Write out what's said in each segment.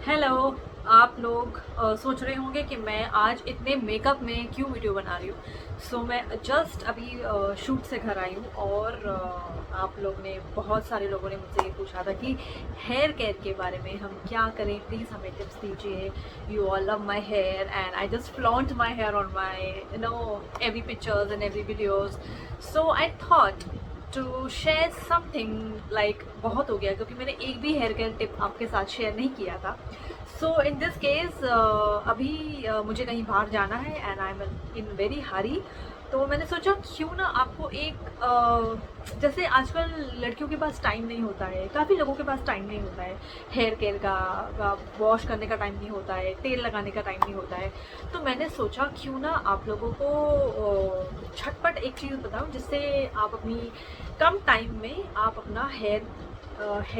Hello. आप लोग सोच रहे होंगे कि मैं आज इतने मेकअप में क्यों वीडियो बना रही हूँ। मैं जस्ट अभी शूट से घर आई हूँ और आप लोग ने बहुत सारे लोगों ने मुझसे ये पूछा था कि हेयर केयर के बारे में हम क्या करें, प्लीज़ हमें टिप्स दीजिए। You all love my hair and I just flaunt my hair on my every pictures and every videos. So I thought to share something like बहुत हो गया क्योंकि मैंने एक भी हेयर केयर टिप आपके साथ शेयर नहीं किया था। सो इन दिस केस अभी मुझे कहीं बाहर जाना है and I am in very hurry. तो मैंने सोचा क्यों ना आपको एक जैसे आजकल लड़कियों के पास टाइम नहीं होता है, काफ़ी लोगों के पास टाइम नहीं होता है, हेयर केयर का वॉश करने का टाइम नहीं होता है, तेल लगाने का टाइम नहीं होता है। तो मैंने सोचा क्यों ना आप लोगों को झटपट एक चीज़ बताऊं जिससे आप अपनी कम टाइम में आप अपना हेयर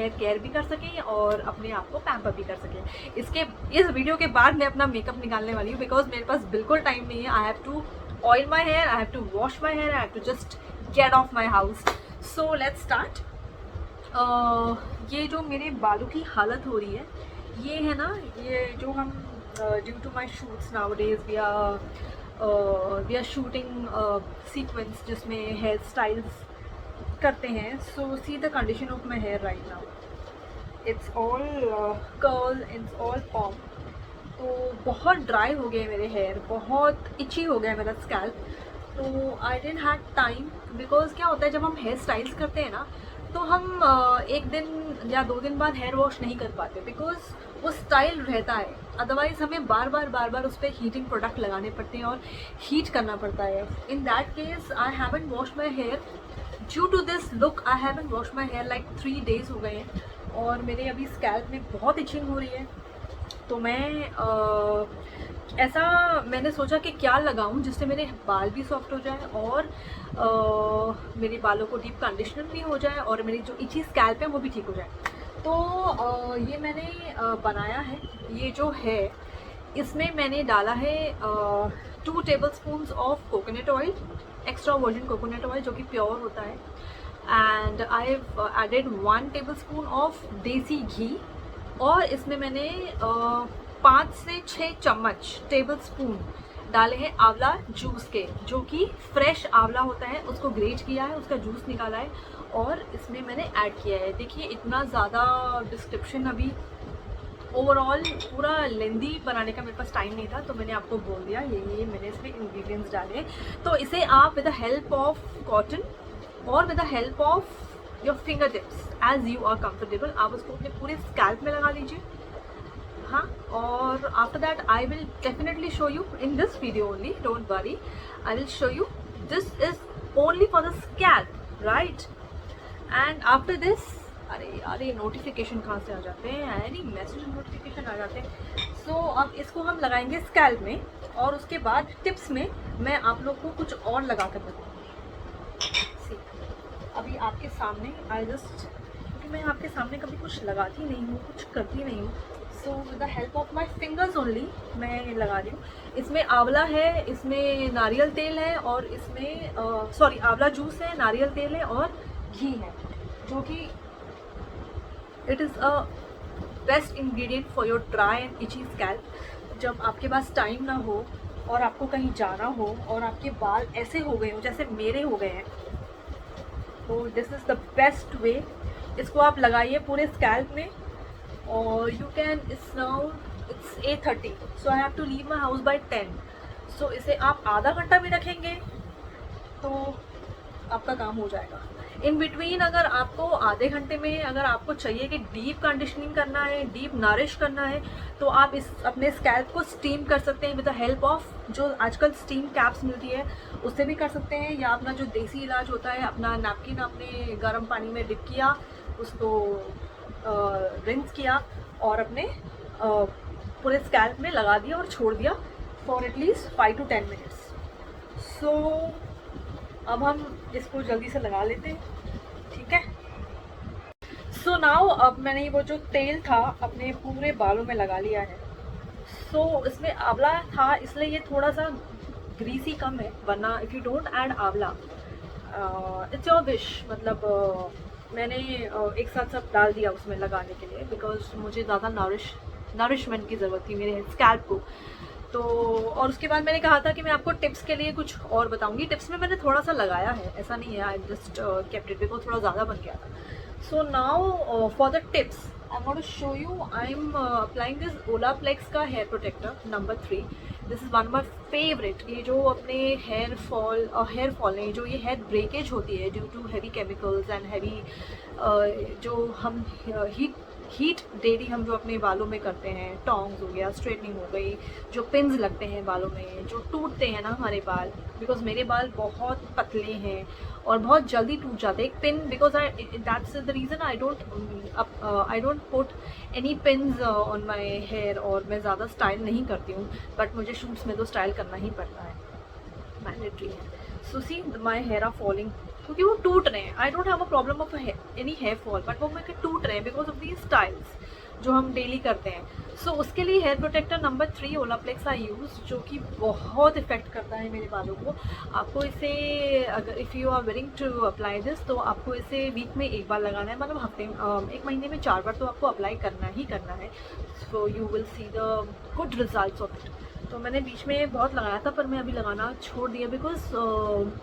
केयर भी कर सकें और अपने आप को पैम्पर भी कर सकें। इस वीडियो के बाद मैं अपना मेकअप निकालने वाली हूँ बिकॉज मेरे पास बिल्कुल टाइम नहीं है। I have to oil my hair, I have to wash my hair, I have to just get off my house. So let's start. ये जो मेरे बालों की हालत हो रही है ये है ना, ये जो हम due to my shoots nowadays we are shooting sequence जिसमें हेयर स्टाइल्स करते हैं। So see the condition of my hair right now, it's all curl, it's all palm. तो बहुत ड्राई हो गए मेरे हेयर, बहुत इची हो गया मेरा स्कैल्प। तो आई डेंट हैड टाइम बिकॉज क्या होता है जब हम हेयर स्टाइल्स करते हैं ना तो हम एक दिन या 2 दिन बाद हेयर वॉश नहीं कर पाते बिकॉज वो स्टाइल रहता है। अदरवाइज हमें बार बार उस पर हीटिंग प्रोडक्ट लगाने पड़ते हैं और हीट करना पड़ता है। In that case I haven't wash my hair due to this look. I haven't wash my hair like 3 days हो गए हैं और मेरे अभी स्कैल्प में बहुत इचिंग हो रही है। तो मैं ऐसा मैंने सोचा कि क्या लगाऊं जिससे मेरे बाल भी सॉफ्ट हो जाए और मेरे बालों को डीप कंडीशनर भी हो जाए और मेरी जो इची स्कैल्प है वो भी ठीक हो जाए। तो ये मैंने बनाया है। ये जो है इसमें मैंने डाला है 2 tablespoons of coconut oil, extra virgin coconut oil जो कि प्योर होता है। And I have added 1 tablespoon of desi ghee और इसमें मैंने 5 से 6 चम्मच टेबल स्पून डाले हैं आंवला जूस के, जो कि फ्रेश आंवला होता है, उसको ग्रेट किया है, उसका जूस निकाला है और इसमें मैंने ऐड किया है। देखिए इतना ज़्यादा डिस्क्रिप्शन अभी ओवरऑल पूरा लेंदी बनाने का मेरे पास टाइम नहीं था तो मैंने आपको बोल दिया ये मैंने इसमें इंग्रेडिएंट्स डाले। तो इसे आप with the help of cotton और with the help of your finger tips as you are comfortable आप उसको अपने पूरे स्कैल्प में लगा लीजिए। हाँ, और after that I will definitely show you in this video only, don't worry, I will show you this is only for the scalp right. And after this अरे यार ये नोटिफिकेशन कहाँ से आ जाते हैं, एनी मैसेज नोटिफिकेशन आ जाते हैं। सो अब इसको हम लगाएंगे स्कैल्प में और उसके बाद टिप्स में मैं आप लोग को कुछ और लगा कर बताऊँगी। अभी आपके सामने आई जस्ट, क्योंकि मैं आपके सामने कभी कुछ लगाती नहीं हूँ, कुछ करती नहीं हूँ, so with the help of my fingers only मैं लगा रही हूँ। इसमें आंवला है, इसमें नारियल तेल है और इसमें सॉरी आंवला जूस है, नारियल तेल है और घी है, जो कि it is a best ingredient for your dry and itchy scalp. जब आपके पास टाइम ना हो और आपको कहीं जाना हो और आपके बाल ऐसे हो गए हो जैसे मेरे हो गए हैं, तो this is the best way. इसको आप लगाइए पूरे स्कैल्प में और you can, it's now it's 8:30 so I have to leave my house by 10। सो इसे आप आधा घंटा भी रखेंगे तो आपका काम हो जाएगा। इन बिटवीन अगर आपको आधे घंटे में अगर आपको चाहिए कि डीप कंडीशनिंग करना है, डीप नरिश करना है, तो आप इस अपने स्कैल्प को स्टीम कर सकते हैं विद द हेल्प ऑफ जो आजकल स्टीम कैप्स मिलती है उससे भी कर सकते हैं, या अपना जो देसी इलाज होता है अपना नैपकिन आपने गर्म पानी में डिप किया, उसको रिंस किया और अपने पूरे स्कैल्प में लगा दिया और छोड़ दिया फॉर एटलीस्ट 5 to 10 मिनट्स। सो अब हम इसको जल्दी से लगा लेते हैं, ठीक है। सो नाउ अब मैंने वो जो तेल था अपने पूरे बालों में लगा लिया है। सो इसमें आंवला था इसलिए ये थोड़ा सा ग्रीसी कम है, वरना इफ़ यू डोंट ऐड आंवला इट्स योर विश, मतलब मैंने एक साथ सब डाल दिया उसमें लगाने के लिए बिकॉज मुझे ज़्यादा नॉरिश नरिशमेंट की ज़रूरत थी मेरे स्कैल्प को। तो और उसके बाद मैंने कहा था कि मैं आपको टिप्स के लिए कुछ और बताऊंगी। टिप्स में मैंने थोड़ा सा लगाया है, ऐसा नहीं है, I just kept it because थोड़ा ज़्यादा बन गया था। So now for the tips I am going to show you. I am applying this Olaplex का hair protector number 3। This is one of my favourite. ये जो अपने हेयर फॉल नहीं, जो ये हेयर ब्रेकेज होती है due to heavy chemicals and heavy जो हम हीट डेली हम जो अपने बालों में करते हैं, टॉन्ग्स हो गया, स्ट्रेटनिंग हो गई, जो पिन्स लगते हैं बालों में, जो टूटते हैं ना हमारे बाल, बिकॉज मेरे बाल बहुत पतले हैं और बहुत जल्दी टूट जाते हैं। एक pin, because I that's the reason I don't put any pins on my hair, और मैं ज़्यादा स्टाइल नहीं करती हूँ, बट मुझे शूट्स में तो स्टाइल करना ही पड़ता है, मैंडेटरी है। So see my hair are falling, क्योंकि वो टूट रहे हैं। I don't have a problem of any hair fall, but वो मेरे टूट रहे हैं बिकॉज ऑफ दी स्टाइल्स जो हम डेली करते हैं। सो उसके लिए हेयर प्रोटेक्टर नंबर 3 ओलाप्लेक्स आई यूज़, जो कि बहुत इफेक्ट करता है मेरे बालों को। आपको इसे, अगर if you are willing to apply this, तो आपको इसे वीक में एक बार लगाना है, मतलब हफ्ते एक महीने में 4 बार तो आपको अप्लाई करना ही करना है। So you will see the good results of it. तो मैंने बीच में बहुत लगाया था, पर मैं अभी लगाना छोड़ दिया बिकॉज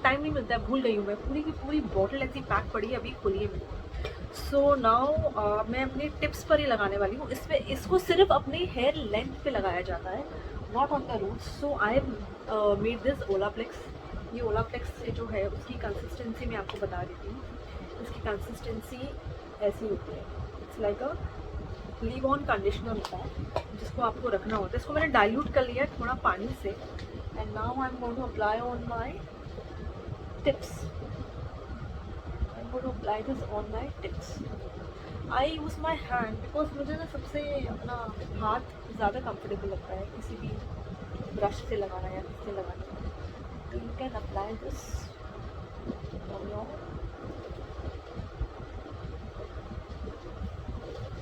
टाइम नहीं मिलता है, भूल गई हूँ मैं। पूरी की पूरी बॉटल ऐसी पैक पड़ी है, अभी खुली है मेरी। सो नाउ मैं अपने टिप्स पर ही लगाने वाली हूँ। इसमें इसको सिर्फ अपने हेयर लेंथ पे लगाया जाता है, not on the roots. So I made this Olaplex. ये ओलाप्लेक्स से जो है उसकी कंसिस्टेंसी मैं आपको बता देती हूँ। इसकी कंसिस्टेंसी ऐसी होती है, it's like a leave on conditioner होता है, जिसको आपको रखना होता है। इसको मैंने डाइल्यूट कर लिया है थोड़ा पानी से, and now I am going to apply on my tips. I am going to apply this on my tips. I use my hand because मुझे ना सबसे अपना हाथ ज़्यादा कंफर्टेबल लगता है किसी भी ब्रश से लगाना या किससे लगाना। तो you can apply this on your,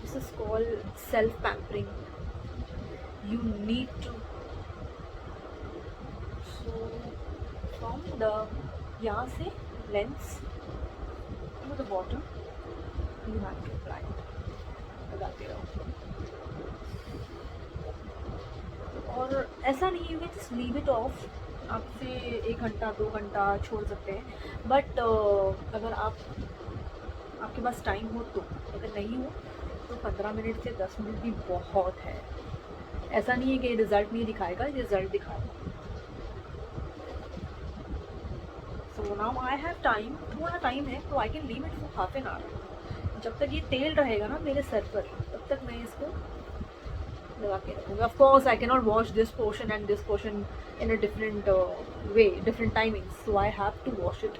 this is called self pampering. You need to, so from the यहाँ से lens to the bottom you have to apply it, लगाते रहो। और ऐसा नहीं है कि just leave it off, आप इसे 1 घंटा 2 घंटा छोड़ सकते हैं, बट अगर आपके पास टाइम हो तो, अगर नहीं हो तो 15 मिनट से 10 मिनट भी बहुत है। ऐसा नहीं है कि रिज़ल्ट नहीं दिखाएगा, रिज़ल्ट दिखाएगा। So now I have time, थोड़ा टाइम है, तो I can leave it for half an hour. जब तक ये तेल रहेगा ना मेरे सर पर, तब तक मैं इसको लगा के रखूँगी। Of course I can not wash this portion and this portion in a different way, different timings, so I have to wash it.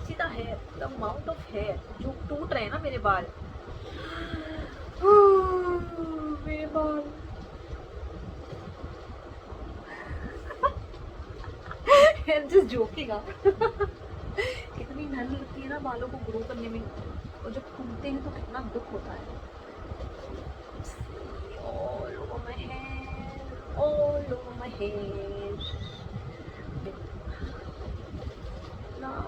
See the hair, the amount of hair जो टूट रहे हैं ना मेरे बाल, मेरे बाल just joking up। कितनी मेहनत लगती है ना बालों को ग्रो करने में, और जब टूटते हैं तो कितना दुख होता है। All over my hair, all over my hair। Now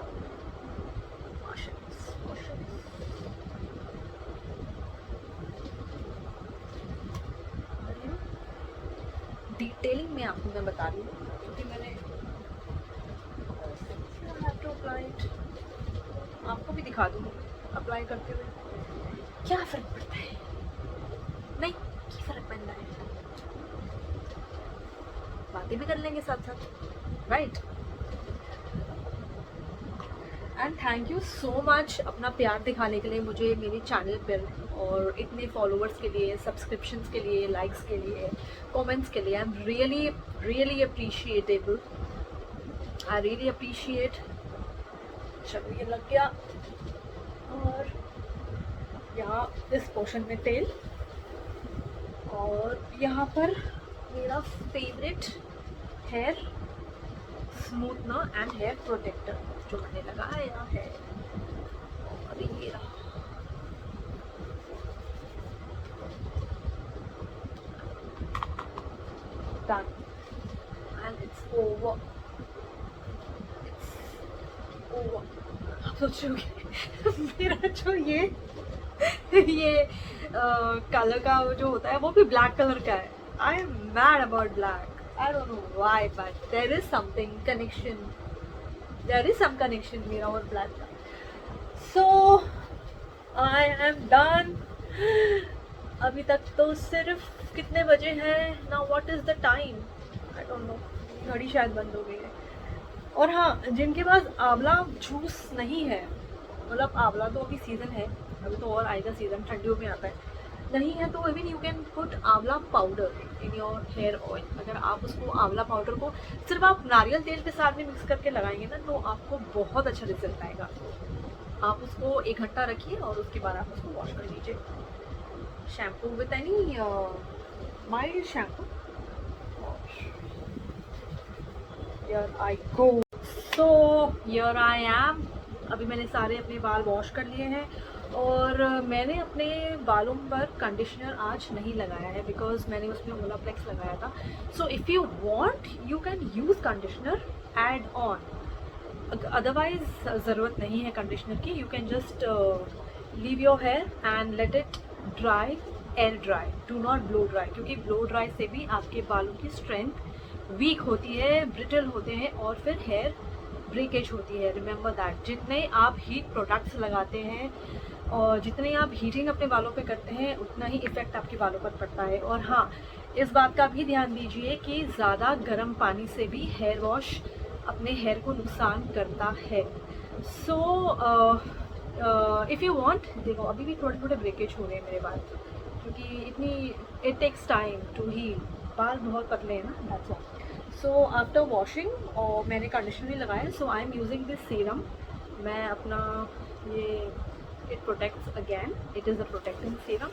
detailing में आपको मैं बता रही हूँ, क्योंकि मैंने आपको भी दिखा दूँगी अप्लाई करते हुए क्या फ़र्क पड़ता है। नहीं, क्या फ़र्क पड़ता है, बातें भी कर लेंगे साथ साथ, right. And thank you so much अपना प्यार दिखाने के लिए मुझे मेरे चैनल पर, और इतने फॉलोअर्स के लिए, सब्सक्रिप्शंस के लिए, लाइक्स के लिए, कमेंट्स के लिए। I am really really appreciable, I really appreciate. चलो ये लग गया, और यहाँ इस पोर्शन में तेल, और यहाँ पर मेरा favourite hair smoothener and hair protector जो मैंने लगाया है, और ये रहा। Done. And it's over. It's over। आप सोचोगे मेरा जो ये ये कलर का वो जो होता है वो भी ब्लैक कलर का है. I am mad about black. I don't know why but there is something connection. There is some connection मेरा और ब्लैक का. So I am done. अभी तक तो सिर्फ कितने बजे हैं ना, what is the time, I don't know. घड़ी शायद बंद हो गई है. और हाँ, जिनके पास आंवला जूस नहीं है, मतलब आंवला तो अभी सीज़न है, अभी तो और आएगा सीज़न, ठंडियों में आता है, नहीं है तो even you can put amla powder in your hair oil. अगर आप उसको आंवला पाउडर को सिर्फ आप नारियल तेल के साथ में मिक्स करके लगाएंगे ना तो आपको बहुत अच्छा रिजल्ट आएगा. आप उसको 1 घंटा रखिए और उसके बाद आप उसको वॉश कर लीजिए. Shampoo with any mild shampoo. Here I go. So here I am. अभी मैंने सारे अपने बाल वॉश कर लिए हैं और मैंने अपने बालों पर कंडीशनर आज नहीं लगाया है बिकॉज मैंने उसमें ओलाप्लेक्स लगाया था. So if you want you can use conditioner add on. Otherwise ज़रूरत नहीं है कंडीशनर की. You can just leave your hair and let it dry, air dry. Do not blow dry, क्योंकि ब्लो ड्राई से भी आपके बालों की स्ट्रेंथ वीक होती है, ब्रिटल होते हैं और फिर हेयर ब्रेकेज होती है. Remember that. जितने आप हीट प्रोडक्ट्स लगाते हैं और जितने आप हीटिंग अपने बालों पे करते हैं उतना ही इफ़ेक्ट आपके बालों पर पड़ता है. और हाँ, इस बात का भी ध्यान दीजिए कि ज़्यादा गर्म पानी से भी हेयर वॉश अपने हेयर को नुकसान करता है. सो इफ़ यू वांट, देखो अभी भी थोड़े थोड़े ब्रेकेज हो रहे हैं मेरे बाल क्योंकि इतनी it takes time to heal. बाल बहुत पतले हैं ना, that's all. So after washing और मैंने कंडीशनर भी लगाया. So I am using this serum. मैं अपना ये it protects again. It is a protecting serum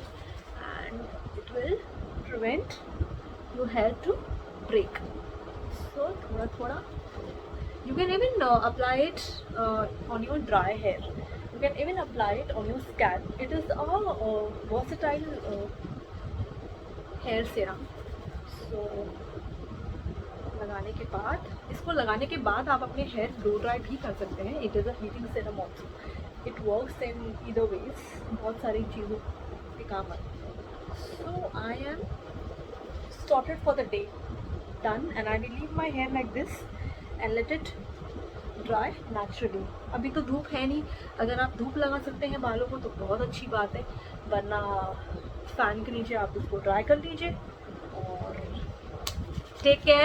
and it will prevent your hair to break. So थोड़ा थोड़ा you can even apply it on your dry hair. You can even apply it on your scalp. It is a versatile hair serum. So लगाने के बाद, इसको लगाने के बाद आप अपने हेयर ब्लो ड्राई भी कर सकते हैं. It is a heating serum also. It works in either ways. बहुत सारी चीज़ों के काम आते हैं. So I am started for the day done and I will leave my hair like this and let it dry naturally. अभी तो धूप है नहीं. अगर आप धूप लगा सकते हैं बालों को तो बहुत अच्छी बात है, वरना फैन के नीचे आप उसको ड्राई कर लीजिए. और टेक केयर.